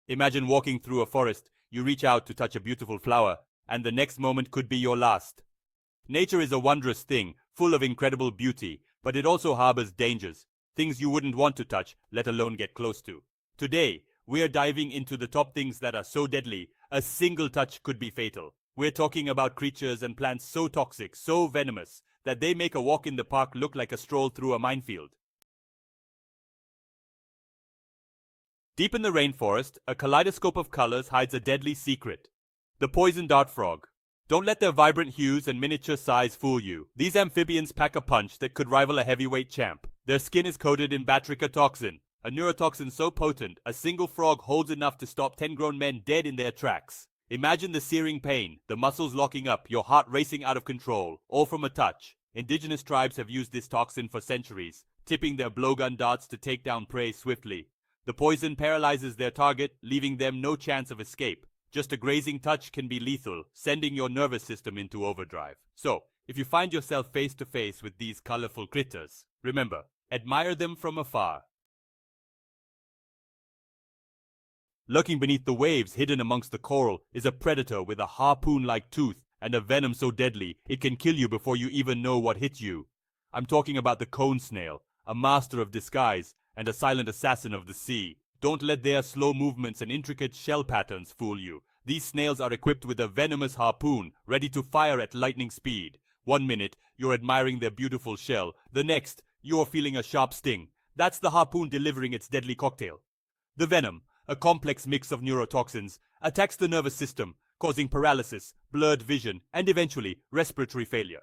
Imagine walking through a forest, you reach out to touch a beautiful flower, and the next moment could be your last. Nature is a wondrous thing, full of incredible beauty, but it also harbors dangers, things you wouldn't want to touch, let alone get close to. Today, we are diving into the top things that are so deadly, a single touch could be fatal. We're talking about creatures and plants so toxic, so venomous, that they make a walk in the park look like a stroll through a minefield. Deep in the rainforest, a kaleidoscope of colors hides a deadly secret. The poison dart frog. Don't let their vibrant hues and miniature size fool you. These amphibians pack a punch that could rival a heavyweight champ. Their skin is coated in batrica toxin, a neurotoxin so potent, a single frog holds enough to stop 10 grown men dead in their tracks. Imagine the searing pain, the muscles locking up, your heart racing out of control, all from a touch. Indigenous tribes have used this toxin for centuries, tipping their blowgun darts to take down prey swiftly. The poison paralyzes their target, leaving them no chance of escape. Just a grazing touch can be lethal, sending your nervous system into overdrive. So, if you find yourself face to face with these colorful critters, remember, admire them from afar. Lurking beneath the waves, hidden amongst the coral, is a predator with a harpoon-like tooth and a venom so deadly it can kill you before you even know what hit you. I'm talking about the cone snail, a master of disguise and a silent assassin of the sea. Don't let their slow movements and intricate shell patterns fool you. These snails are equipped with a venomous harpoon, ready to fire at lightning speed. 1 minute, you're admiring their beautiful shell. The next, you're feeling a sharp sting. That's the harpoon delivering its deadly cocktail. The venom, a complex mix of neurotoxins, attacks the nervous system, causing paralysis, blurred vision, and eventually respiratory failure.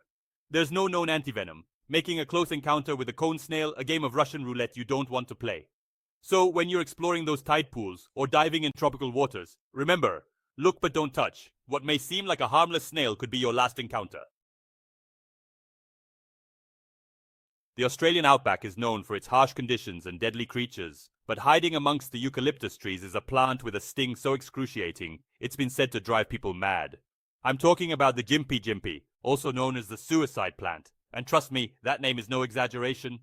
There's no known antivenom, making a close encounter with a cone snail a game of Russian roulette you don't want to play. So when you're exploring those tide pools or diving in tropical waters, remember, look but don't touch. What may seem like a harmless snail could be your last encounter. The Australian outback is known for its harsh conditions and deadly creatures, but hiding amongst the eucalyptus trees is a plant with a sting so excruciating, it's been said to drive people mad. I'm talking about the Gympie, also known as the suicide plant. And trust me, that name is no exaggeration.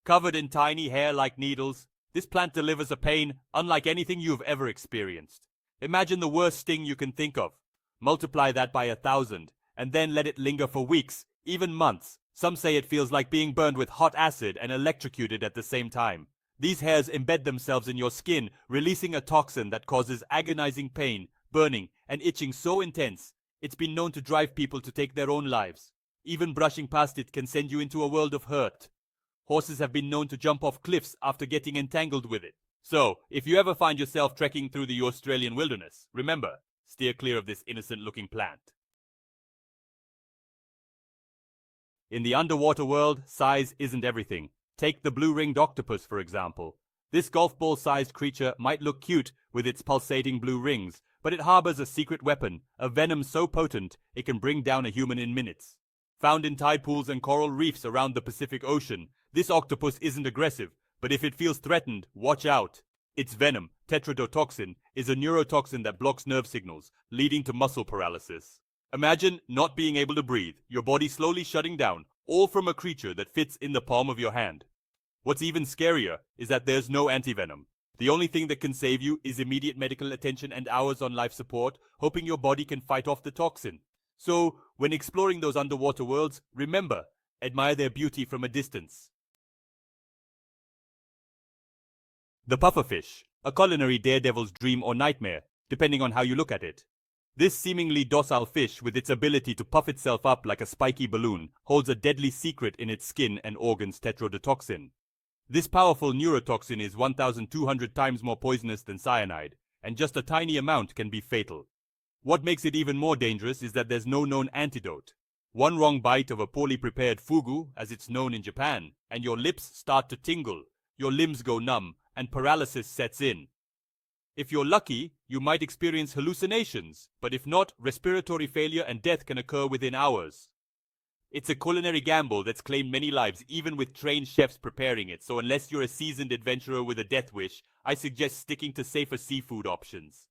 Covered in tiny hair-like needles, this plant delivers a pain unlike anything you've ever experienced. Imagine the worst sting you can think of. Multiply that by 1,000, and then let it linger for weeks, even months. Some say it feels like being burned with hot acid and electrocuted at the same time. These hairs embed themselves in your skin, releasing a toxin that causes agonizing pain, burning, and itching so intense, it's been known to drive people to take their own lives. Even brushing past it can send you into a world of hurt. Horses have been known to jump off cliffs after getting entangled with it. So, if you ever find yourself trekking through the Australian wilderness, remember, steer clear of this innocent-looking plant. In the underwater world, size isn't everything. Take the blue-ringed octopus, for example. This golf ball-sized creature might look cute with its pulsating blue rings, but it harbors a secret weapon, a venom so potent it can bring down a human in minutes. Found in tide pools and coral reefs around the Pacific Ocean, this octopus isn't aggressive, but if it feels threatened, watch out. Its venom, tetrodotoxin, is a neurotoxin that blocks nerve signals, leading to muscle paralysis. Imagine not being able to breathe, your body slowly shutting down, all from a creature that fits in the palm of your hand. What's even scarier is that there's no antivenom. The only thing that can save you is immediate medical attention and hours on life support, hoping your body can fight off the toxin. So, when exploring those underwater worlds, remember, admire their beauty from a distance. The pufferfish, a culinary daredevil's dream or nightmare, depending on how you look at it. This seemingly docile fish, with its ability to puff itself up like a spiky balloon, holds a deadly secret in its skin and organs: tetrodotoxin. This powerful neurotoxin is 1,200 times more poisonous than cyanide, and just a tiny amount can be fatal. What makes it even more dangerous is that there's no known antidote. One wrong bite of a poorly prepared fugu, as it's known in Japan, and your lips start to tingle, your limbs go numb, and paralysis sets in. If you're lucky, you might experience hallucinations, but if not, respiratory failure and death can occur within hours. It's a culinary gamble that's claimed many lives, even with trained chefs preparing it, so unless you're a seasoned adventurer with a death wish, I suggest sticking to safer seafood options.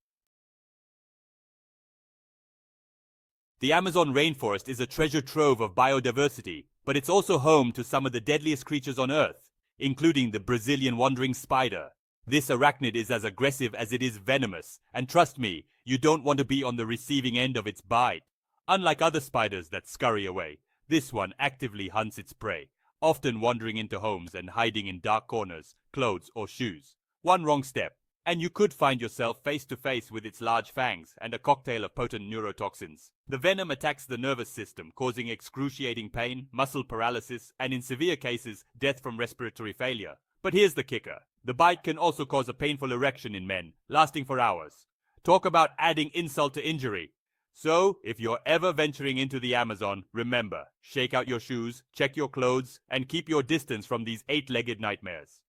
The Amazon rainforest is a treasure trove of biodiversity, but it's also home to some of the deadliest creatures on Earth, including the Brazilian wandering spider. This arachnid is as aggressive as it is venomous, and trust me, you don't want to be on the receiving end of its bite. Unlike other spiders that scurry away, this one actively hunts its prey, often wandering into homes and hiding in dark corners, clothes, or shoes. One wrong step, and you could find yourself face to face with its large fangs and a cocktail of potent neurotoxins. The venom attacks the nervous system, causing excruciating pain, muscle paralysis, and in severe cases, death from respiratory failure. But here's the kicker. The bite can also cause a painful erection in men, lasting for hours. Talk about adding insult to injury. So, if you're ever venturing into the Amazon, remember, shake out your shoes, check your clothes, and keep your distance from these 8-legged nightmares.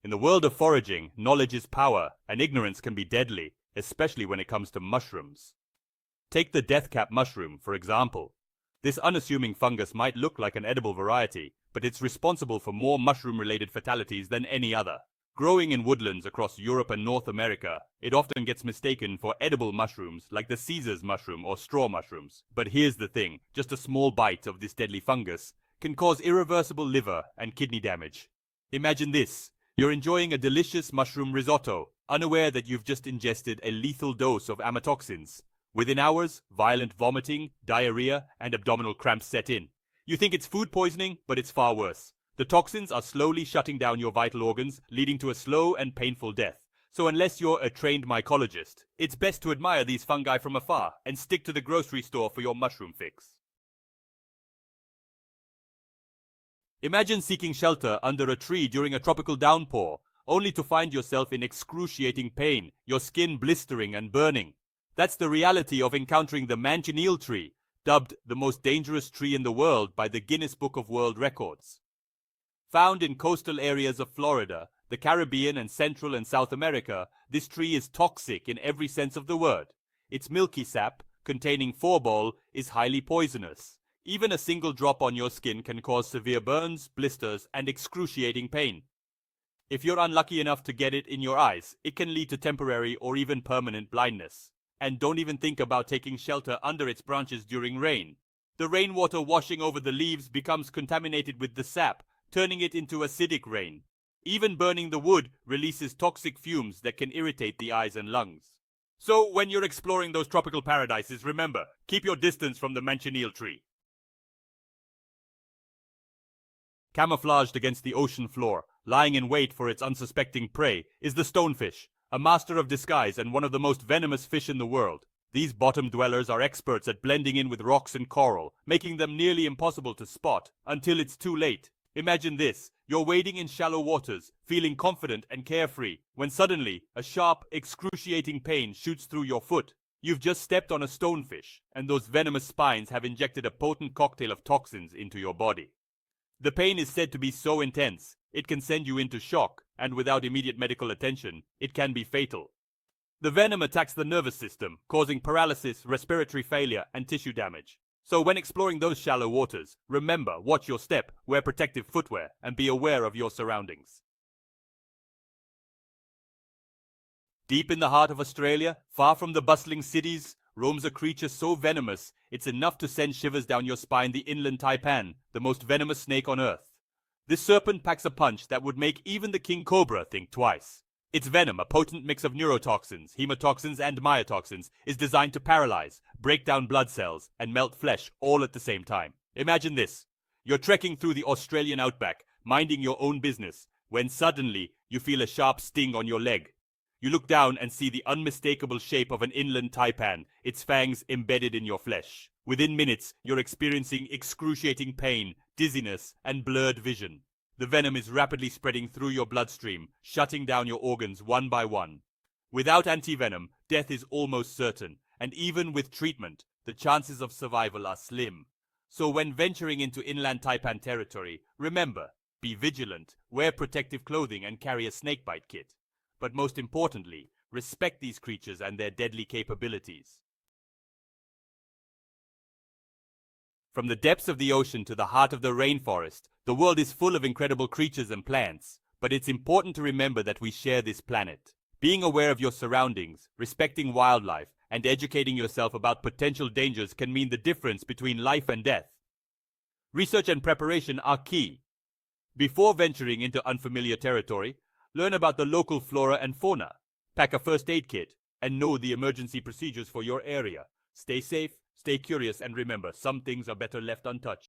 In the world of foraging, knowledge is power, and ignorance can be deadly, especially when it comes to mushrooms. Take the deathcap mushroom, for example. This unassuming fungus might look like an edible variety, but it's responsible for more mushroom-related fatalities than any other. Growing in woodlands across Europe and North America, it often gets mistaken for edible mushrooms like the Caesar's mushroom or straw mushrooms. But here's the thing, just a small bite of this deadly fungus can cause irreversible liver and kidney damage. Imagine this, you're enjoying a delicious mushroom risotto, unaware that you've just ingested a lethal dose of amatoxins. Within hours, violent vomiting, diarrhea, and abdominal cramps set in. You think it's food poisoning, but it's far worse. The toxins are slowly shutting down your vital organs, leading to a slow and painful death. So unless you're a trained mycologist, it's best to admire these fungi from afar and stick to the grocery store for your mushroom fix. Imagine seeking shelter under a tree during a tropical downpour, only to find yourself in excruciating pain, your skin blistering and burning. That's the reality of encountering the manchineel tree, dubbed the most dangerous tree in the world by the Guinness Book of World Records. Found in coastal areas of Florida, the Caribbean, and Central and South America, this tree is toxic in every sense of the word. Its milky sap, containing phorbol, is highly poisonous. Even a single drop on your skin can cause severe burns, blisters, and excruciating pain. If you're unlucky enough to get it in your eyes, it can lead to temporary or even permanent blindness. And don't even think about taking shelter under its branches during rain. The rainwater washing over the leaves becomes contaminated with the sap, turning it into acidic rain. Even burning the wood releases toxic fumes that can irritate the eyes and lungs. So when you're exploring those tropical paradises, remember, keep your distance from the manchineel tree. Camouflaged against the ocean floor, lying in wait for its unsuspecting prey, is the stonefish, a master of disguise and one of the most venomous fish in the world. These bottom dwellers are experts at blending in with rocks and coral, making them nearly impossible to spot until it's too late. Imagine this, you're wading in shallow waters, feeling confident and carefree, when suddenly a sharp, excruciating pain shoots through your foot. You've just stepped on a stonefish, and those venomous spines have injected a potent cocktail of toxins into your body. The pain is said to be so intense, it can send you into shock, and without immediate medical attention, it can be fatal. The venom attacks the nervous system, causing paralysis, respiratory failure, and tissue damage. So when exploring those shallow waters, remember, watch your step, wear protective footwear, and be aware of your surroundings. Deep in the heart of Australia, far from the bustling cities, roams a creature so venomous, it's enough to send shivers down your spine, the inland taipan, the most venomous snake on earth. This serpent packs a punch that would make even the king cobra think twice. Its venom, a potent mix of neurotoxins, hemotoxins, and myotoxins, is designed to paralyze, break down blood cells, and melt flesh all at the same time. Imagine this. You're trekking through the Australian outback, minding your own business, when suddenly you feel a sharp sting on your leg. You look down and see the unmistakable shape of an inland taipan, its fangs embedded in your flesh. Within minutes, you're experiencing excruciating pain, dizziness, and blurred vision. The venom is rapidly spreading through your bloodstream, shutting down your organs one by one. Without antivenom, death is almost certain, and even with treatment, the chances of survival are slim. So when venturing into inland taipan territory, remember, be vigilant, wear protective clothing, and carry a snakebite kit. But most importantly, respect these creatures and their deadly capabilities. From the depths of the ocean to the heart of the rainforest, the world is full of incredible creatures and plants, but it's important to remember that we share this planet. Being aware of your surroundings, respecting wildlife, and educating yourself about potential dangers can mean the difference between life and death. Research and preparation are key. Before venturing into unfamiliar territory, learn about the local flora and fauna, pack a first aid kit, and know the emergency procedures for your area. Stay safe, stay curious, and remember, some things are better left untouched.